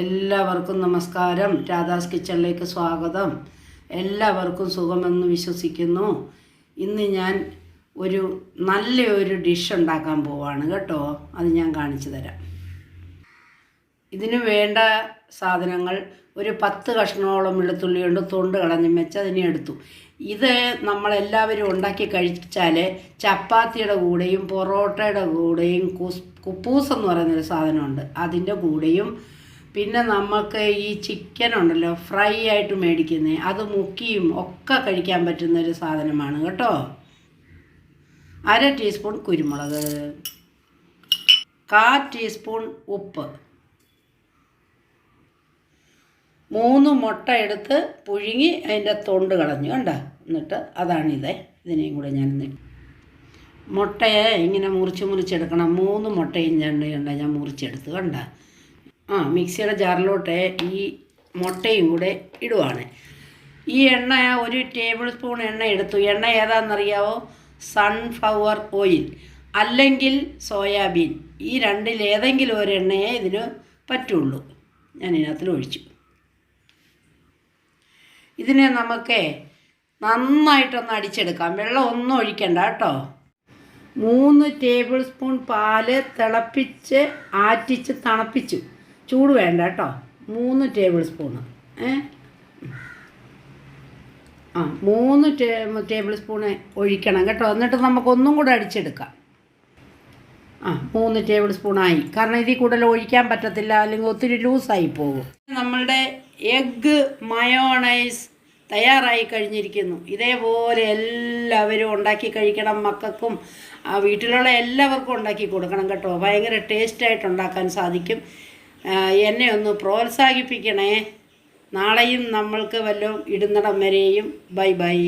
എല്ലാവർക്കും നമസ്കാരം. രാധാസ് കിച്ചണിലേക്ക് സ്വാഗതം. എല്ലാവർക്കും സുഖമെന്ന് വിശ്വസിക്കുന്നു. ഇന്ന് ഞാൻ നല്ലൊരു ഡിഷ് ഉണ്ടാക്കാൻ പോവാണ് കേട്ടോ. അത് ഞാൻ കാണിച്ചു തരാം. ഇതിന് വേണ്ട സാധനങ്ങൾ ഒരു 10 കഷ്ണോളം വെളുത്തുള്ളി കൊണ്ട് തൊണ്ട് കളഞ്ഞും വെച്ച് അതിനെ എടുത്തു. ഇത് നമ്മളെല്ലാവരും ഉണ്ടാക്കി കഴിച്ചാൽ ചപ്പാത്തിയുടെ കൂടെയും പൊറോട്ടയുടെ കൂടെയും കുപ്പൂസ് എന്ന് പറയുന്നൊരു സാധനമുണ്ട്, അതിൻ്റെ കൂടെയും പിന്നെ നമുക്ക് ഈ ചിക്കൻ ഉണ്ടല്ലോ ഫ്രൈ ആയിട്ട് മേടിക്കുന്നത്, അത് മുക്കിയും ഒക്കെ കഴിക്കാൻ പറ്റുന്നൊരു സാധനമാണ് കേട്ടോ. 1/2 ടീസ്പൂൺ കുരുമുളക്, 1/4 ടീസ്പൂൺ ഉപ്പ്, 3 മുട്ട എടുത്ത് പുഴുങ്ങി അതിൻ്റെ തൊണ്ട് കളഞ്ഞു കണ്ട. എന്നിട്ട് അതാണിത്. ഇതിനെയും കൂടെ ഞാൻ മുട്ടയെ ഇങ്ങനെ മുറിച്ചെടുക്കണം. 3 മുട്ടയും ഞാൻ മുറിച്ചെടുത്ത് കണ്ട. മിക്സിയുടെ ജാറിലോട്ട് ഈ മുട്ടയും കൂടെ ഇടുവാണ്. ഈ എണ്ണ 1 ടേബിൾ സ്പൂൺ എണ്ണ എടുത്തു. എണ്ണ ഏതാണെന്നറിയാവോ? സൺഫ്ലവർ ഓയിൽ അല്ലെങ്കിൽ സോയാബീൻ. ഈ രണ്ടിൽ ഏതെങ്കിലും ഒരു എണ്ണയെ ഇതിന് പറ്റുള്ളൂ. ഞാൻ ഇതിനകത്തിൽ ഒഴിച്ചു. ഇതിനെ നമുക്ക് നന്നായിട്ടൊന്ന് അടിച്ചെടുക്കാം. വെള്ളം ഒന്നും ഒഴിക്കണ്ട കേട്ടോ. 3 ടേബിൾ സ്പൂൺ പാല് തിളപ്പിച്ച് ആറ്റിച്ച് തണുപ്പിച്ചു. ചൂട് വേണ്ട കേട്ടോ. 3 ടേബിൾ സ്പൂണ് 3 ടേബിൾ സ്പൂണ് ഒഴിക്കണം കേട്ടോ. എന്നിട്ട് നമുക്കൊന്നും കൂടെ അടിച്ചെടുക്കാം. 3 ടേബിൾ സ്പൂണായി. കാരണം ഇതിൽ കൂടുതൽ ഒഴിക്കാൻ പറ്റത്തില്ല, അല്ലെങ്കിൽ ഒത്തിരി ലൂസായി പോകും. നമ്മളുടെ എഗ്ഗ് മയോണൈസ് തയ്യാറായി കഴിഞ്ഞിരിക്കുന്നു. ഇതേപോലെ എല്ലാവരും ഉണ്ടാക്കി കഴിക്കണം. മക്കൾക്കും വീട്ടിലുള്ള എല്ലാവർക്കും ഉണ്ടാക്കി കൊടുക്കണം കേട്ടോ. ഭയങ്കര ടേസ്റ്റായിട്ട് ഉണ്ടാക്കാൻ സാധിക്കും. എന്നെ ഒന്ന് പ്രോത്സാഹിപ്പിക്കണേ. നാളെയും നമ്മൾക്ക് വല്ലതും ഇടുന്നിടം വരെയും ബൈ ബൈ.